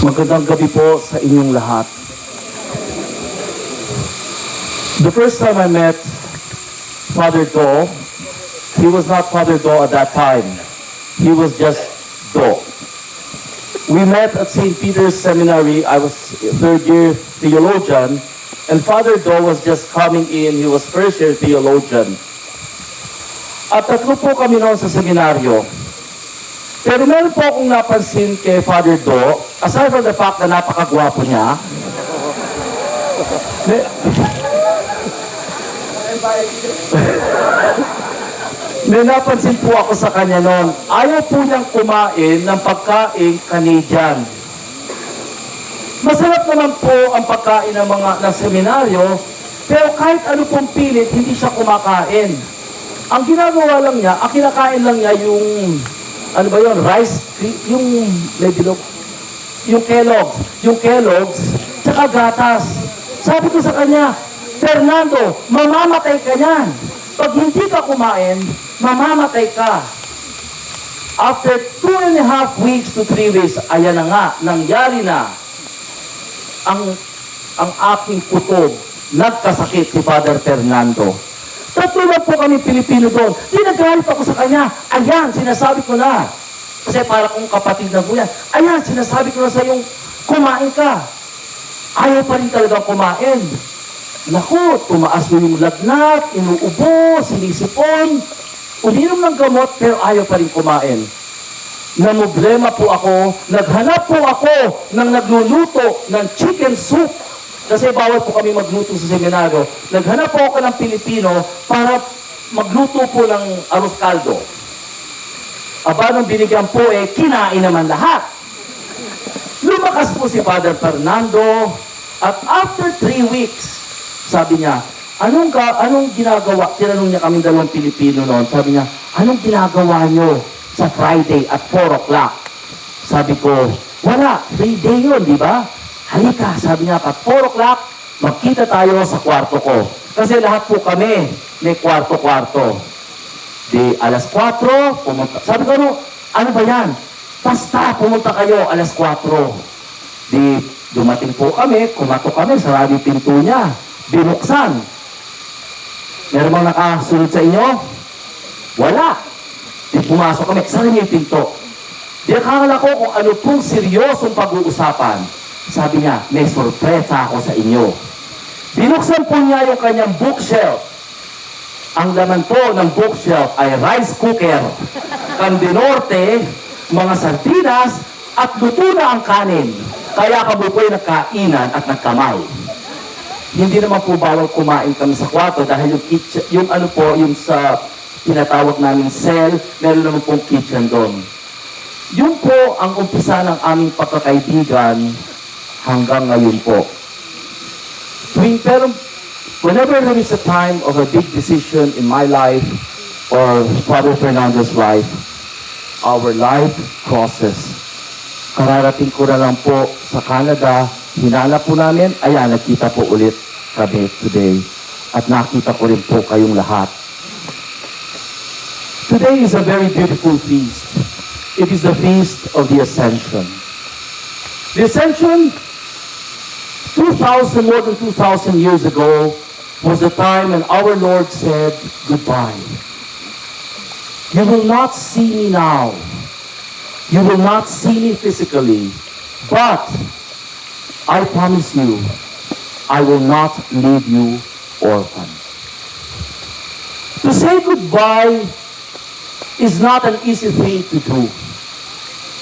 Magandang gabi po sa inyong lahat. The first time I met Father Do, he was not Father Do at that time. He was just Do. We met at St. Peter's Seminary. I was third year theologian, and Father Do was just coming in. He was first year theologian. At tatlo po kami noon sa seminaryo. Pero meron po akong napansin kay Father Do, aside from the fact na napakagwapo niya, may napansin po ako sa kanya noon. Ayaw po niyang kumain ng pagkain Canadian. Masarap naman po ang pagkain ng seminaryo, pero kahit ano pong pilit, hindi siya kumakain. Ang ginagawa lang niya, ang kinakain lang niya yung ano ba yun? Rice, yung Kellogg's, tsaka gatas. Sabi ko sa kanya, Fernando, mamamatay ka niyan. Pag hindi ka kumain, mamamatay ka. After 2.5 weeks to 3 weeks, ayan na nga, nangyari na ang aking kutob. Nagkasakit si Father Fernando. Tatlo lang po kami Pilipino doon. Di nagalit ako sa kanya. Ayan, sinasabi ko na. Kasi para kong kapatid na po yan. Ayan, sinasabi ko na sa yung kumain ka. Ayaw pa rin talaga kumain. Naku, tumaas yung lagnat, inuubo, sinisipon. Uminom ng gamot, pero ayaw pa rin kumain. Namblema po ako. Naghanap po ako ng nagluluto ng chicken soup. Kasi bawal po kami magluto sa seminaryo. Naghanap po ako ng Pilipino para magluto po ng arroz caldo. Aba, nung binigyan po, kinain naman lahat. Lumakas po si Father Fernando, at after 3 weeks, sabi niya, anong ginagawa? Tinanong niya kaming dalawang Pilipino noon. Sabi niya, anong ginagawa niyo sa Friday at 4 o'clock? Sabi ko, wala, free day yun, di ba? Halika, sabi niya, pag 4 o'clock, magkita tayo sa kwarto ko. Kasi lahat po kami may kwarto-kwarto. Di alas 4, pumunta. Sabi ko, ano ba yan? Basta, pumunta kayo alas 4. Di dumating po kami, kumatok kami, sarado yung pinto niya. Binuksan. Meron bang nakasunod sa inyo? Wala. Di pumasok kami, saan niya yung pinto? Di akala ko kung ano pong seryosong pag-uusapan. Sabi niya, may sorpresa ako sa inyo. Binuksan po niya yung kanyang bookshelf. Ang laman po ng bookshelf ay rice cooker, kandinorte, mga sardinas, at luto na ang kanin. Kaya kami po'y nagkainan at nagkamay. Hindi naman po bawal kumain kami sa kwarto dahil yung ano po, yung sa tinatawag namin cell, meron naman pong kitchen doon. Yun po ang umpisa ng aming pagkakaibigan hanggang ngayon po. Whenever there is a time of a big decision in my life or Father Fernando's life, our life crosses. Kararating ko na lang po sa Canada, hinanap po namin, ayan, nakita po ulit kami today. At nakita ko rin po kayong lahat. Today is a very beautiful feast. It is the feast of the Ascension. The Ascension, more than 2,000 years ago, was the time when our Lord said, goodbye. You will not see me now. You will not see me physically. But, I promise you, I will not leave you orphan. To say goodbye is not an easy thing to do.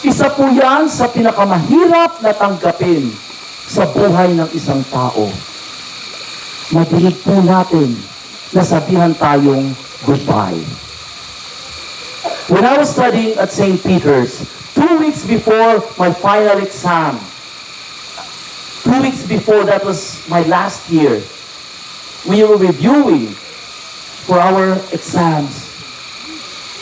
Isa po yan sa pinakamahirap na tanggapin sa buhay ng isang tao. Madilig po natin na sabihan tayong goodbye. When I was studying at St. Peter's, 2 weeks before my final exam, 2 weeks before that was my last year, we were reviewing for our exams.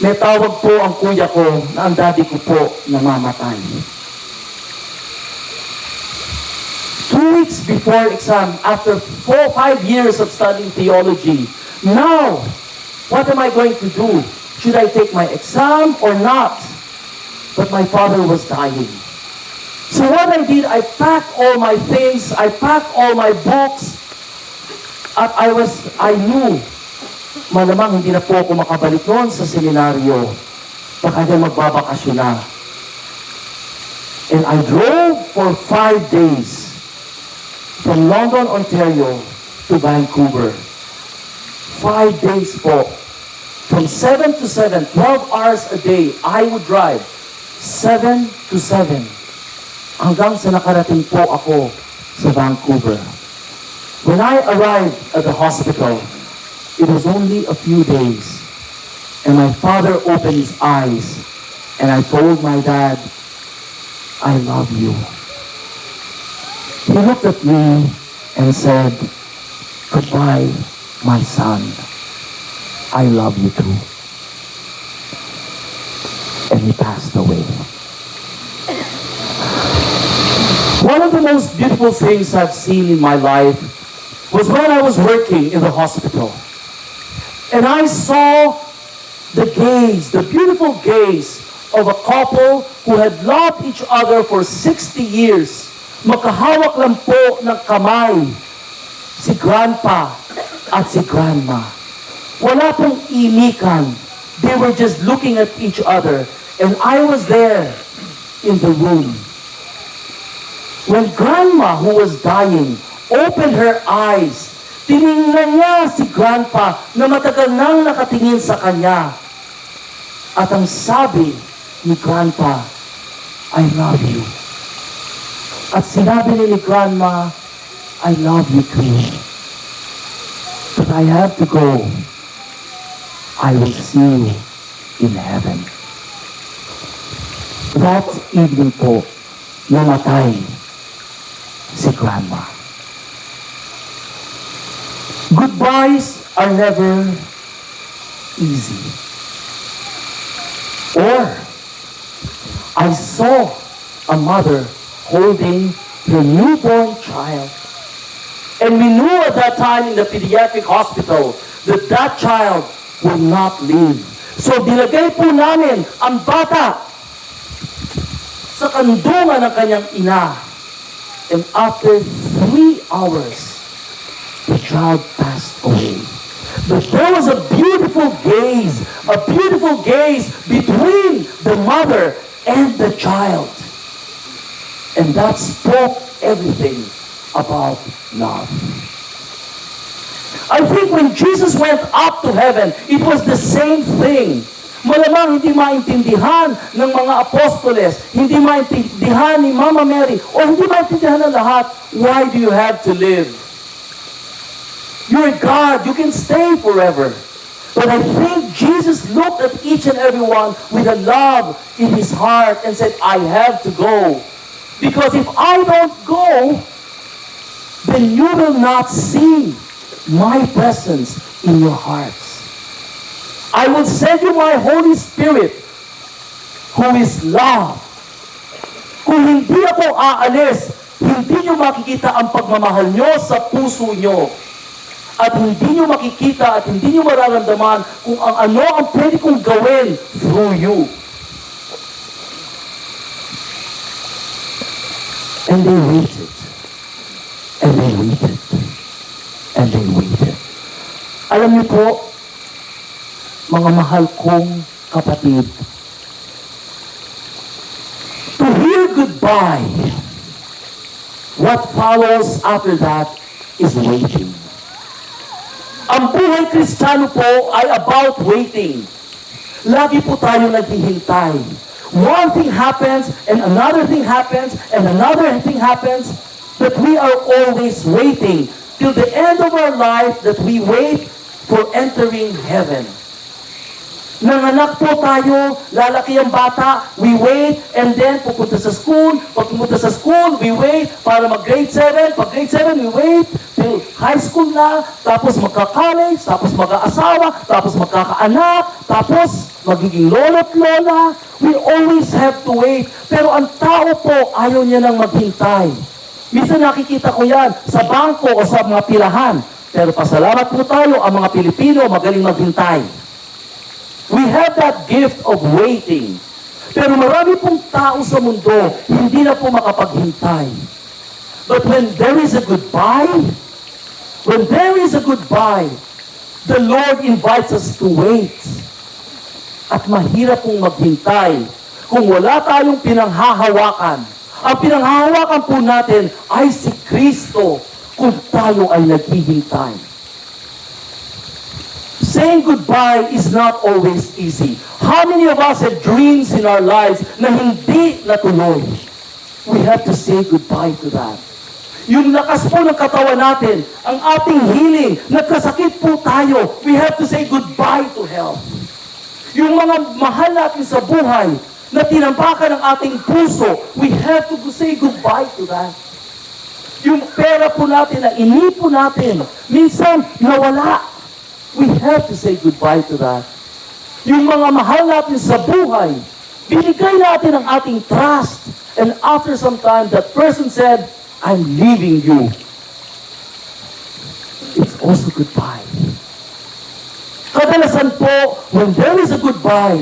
May tawag po ang kuya ko na ang daddy ko po namamatay. 2 weeks before exam, after 4-5 years of studying theology, now, what am I going to do? Should I take my exam or not? But my father was dying. So what I did, I packed all my things, I packed all my books, at I knew, malamang hindi na po ako makabalik noon sa seminaryo. Baka na magbabakasyon na. And I drove for 5 days from London, Ontario to Vancouver. 5 days po. From 7 to 7, 12 hours a day, I would drive 7 to 7 hanggang sa nakarating po ako sa Vancouver. When I arrived at the hospital, it was only a few days, and my father opened his eyes, and I told my dad, I love you. He looked at me and said, goodbye, my son. I love you too. And he passed away. One of the most beautiful things I've seen in my life was when I was working in the hospital. And I saw the gaze, the beautiful gaze of a couple who had loved each other for 60 years. Magkahawak lang po ng kamay si grandpa at si grandma. Wala pong inikan. They were just looking at each other. And I was there in the room. When grandma, who was dying, opened her eyes, tiningnan niya si grandpa na matagal nang nakatingin sa kanya. At ang sabi ni grandpa, I love you. At sinabi ni grandma, I love you too. But I have to go. I will see you in heaven. That evening po, namatay si grandma. Goodbyes are never easy. Or, I saw a mother holding her newborn child. And we knew at that time in the pediatric hospital that that child will not live. So dilagay po namin ang bata sa kandungan ng kanyang ina. And after 3 hours, the child passed away. But there was a beautiful gaze between the mother and the child. And that spoke everything about love. I think when Jesus went up to heaven, it was the same thing. Malamang hindi maintindihan ng mga apostoles, hindi maintindihan ni Mama Mary, o hindi maintindihan ng lahat, why do you have to live? You're God, you can stay forever. But I think Jesus looked at each and every one with a love in his heart and said, I have to go. Because if I don't go, then you will not see my presence in your hearts. I will send you my Holy Spirit, who is love. Kung hindi ako aalis, hindi nyo makikita ang pagmamahal nyo sa puso nyo. At hindi nyo makikita at hindi nyo mararamdaman kung ano ang pwede kong gawin through you. And they waited. And they waited. And they waited. Alam niyo po, mga mahal kong kapatid, to hear goodbye, what follows after that is waiting. Ang buhay Kristiyano po ay about waiting. Lagi po tayo naghihintay. One thing happens, and another thing happens, and another thing happens, but we are always waiting till the end of our life that we wait for entering heaven. Nanganak po tayo, lalaki ang bata, we wait, and then pupunta sa school, pag pupunta sa school, we wait para mag-grade 7, pag grade 7, we wait till high school na, tapos magka-college, tapos mag-aasawa, tapos magkakaanak, tapos magiging lolo't lola. We always have to wait. Pero ang tao po, ayaw niya nang maghintay. Minsan nakikita ko yan sa bangko o sa mga pilahan. Pero pasalamat po tayo, ang mga Pilipino magaling maghintay. We have that gift of waiting. Pero marami pong tao sa mundo, hindi na po makapaghintay. But when there is a goodbye, the Lord invites us to wait. At mahirap pong maghintay kung wala tayong pinanghahawakan. Ang pinanghahawakan po natin ay si Kristo kung tayo ay naghihintay. Saying goodbye is not always easy. How many of us have dreams in our lives na hindi natuloy? We have to say goodbye to that. Yung lakas po ng katawan natin, ang ating healing, nagkasakit po tayo, we have to say goodbye to health. Yung mga mahal natin sa buhay, na tinampakan ng ating puso, we have to say goodbye to that. Yung pera po natin na inipo natin, minsan nawala. We have to say goodbye to that. Yung mga mahal natin sa buhay, binigay natin ang ating trust. And after some time, that person said, I'm leaving you. It's also goodbye. Kadalasan po, when there is a goodbye,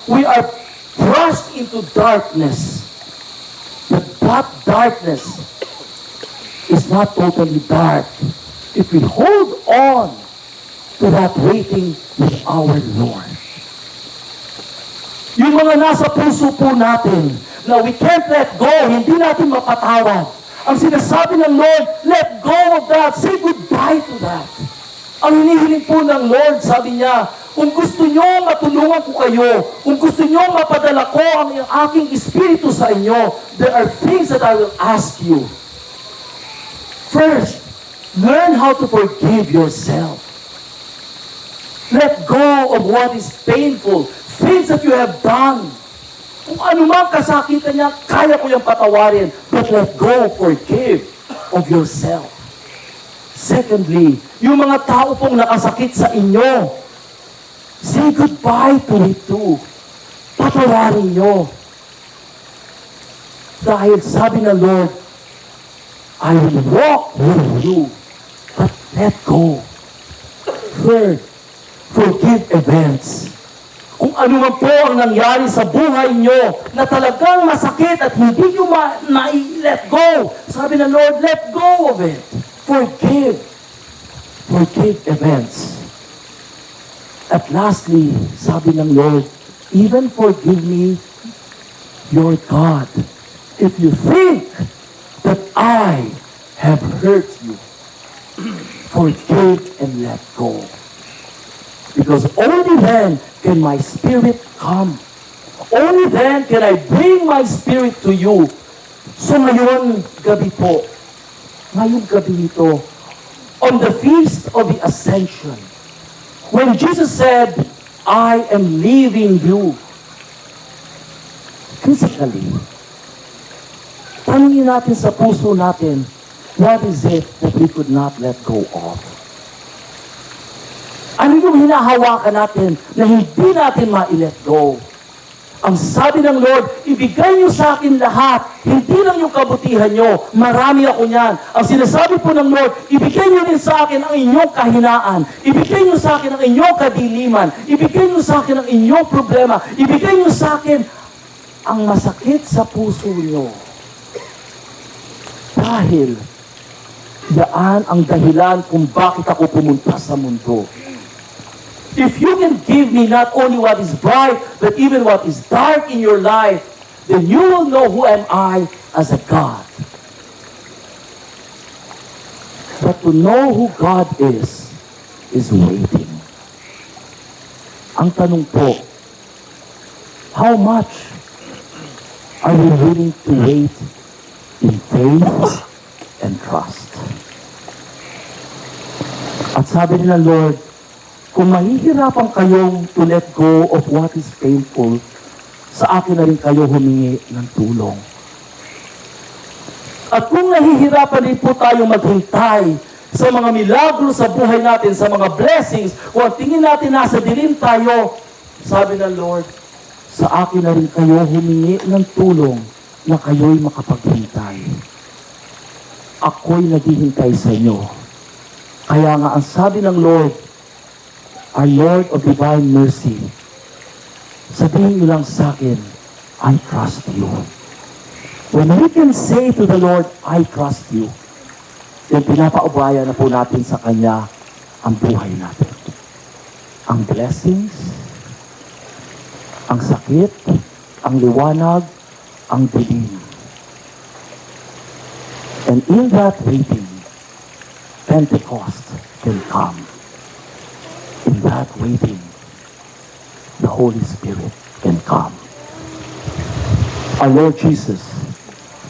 we are thrust into darkness. But that darkness is not totally dark if we hold on to that waiting with our Lord. Yung mga nasa puso po natin na we can't let go, hindi natin mapatawad. Ang sinasabi ng Lord, let go of that. Say goodbye to that. Ang hinihiling po ng Lord, sabi niya, kung gusto nyo matulungan ko kayo, kung gusto nyo mapadala ko ang aking Espiritu sa inyo, there are things that I will ask you. First, learn how to forgive yourself. Let go of what is painful, things that you have done. Kung ano man kasakitan niya, kaya ko yung patawarin. But let go, forgive of yourself. Secondly, yung mga tao pong nakasakit sa inyo, say goodbye to it too. Patawarin nyo. Dahil sabi ng Lord, I will walk with you, but let go. Third, forgive events. Kung ano man po ang nangyari sa buhay nyo na talagang masakit at hindi nyo let go. Sabi ng Lord, let go of it. Forgive. Forgive events. At lastly, sabi ng Lord, even forgive me, your God, if you think that I have hurt you. Forgive and let go. Because only then can my spirit come. Only then can I bring my spirit to you. So ngayon gabi po, ngayong gabi ito, on the feast of the Ascension, when Jesus said, I am leaving you, physically, tanungin natin sa puso natin, what is it that we could not let go of? Ano yung hinahawakan natin na hindi natin ma-let go? Ang sabi ng Lord, ibigay niyo sa akin lahat. Hindi lang yung kabutihan niyo. Marami ako niyan. Ang sinasabi po ng Lord, ibigay niyo din sa akin ang inyong kahinaan. Ibigay niyo sa akin ang inyong kadiliman. Ibigay niyo sa akin ang inyong problema. Ibigay niyo sa akin ang masakit sa puso niyo. Dahil yaan ang dahilan kung bakit ako pumunta sa mundo. If you can give me not only what is bright, but even what is dark in your life, then you will know who am I as a God. But to know who God is waiting. Ang tanong po, how much are we willing to wait in faith and trust? At sabi nila, Lord, kung mahihirapan kayong to let go of what is painful, sa akin na rin kayo humingi ng tulong. At kung nahihirapan din po tayong maghintay sa mga milagro sa buhay natin, sa mga blessings, kung ang tingin natin nasa dilim tayo, sabi ng Lord, sa akin na rin kayo humingi ng tulong na kayo'y makapaghintay. Ako'y naghihintay sa inyo. Kaya nga ang sabi ng Lord, our Lord of Divine Mercy, sabihin niyo lang sa akin, I trust you. When we can say to the Lord, I trust you, then pinapaubaya na po natin sa Kanya ang buhay natin. Ang blessings, ang sakit, ang liwanag, ang dilim. And in that waiting, Pentecost can come. In that waiting, the Holy Spirit can come. Our Lord Jesus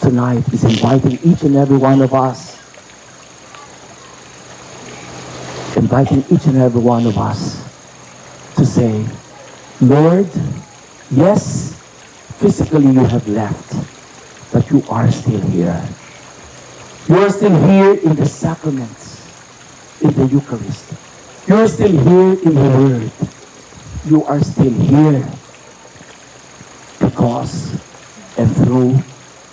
tonight is inviting each and every one of us, to say, Lord, yes, physically you have left, but you are still here. You are still here in the sacraments, in the Eucharist. You are still here in the Word. You are still here because and through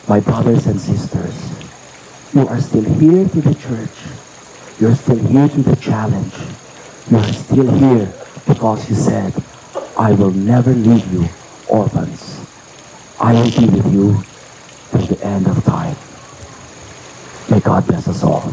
my brothers and sisters. You are still here to the church. You are still here to the challenge. You are still here because you said, I will never leave you orphans. I will be with you till the end of time. May God bless us all.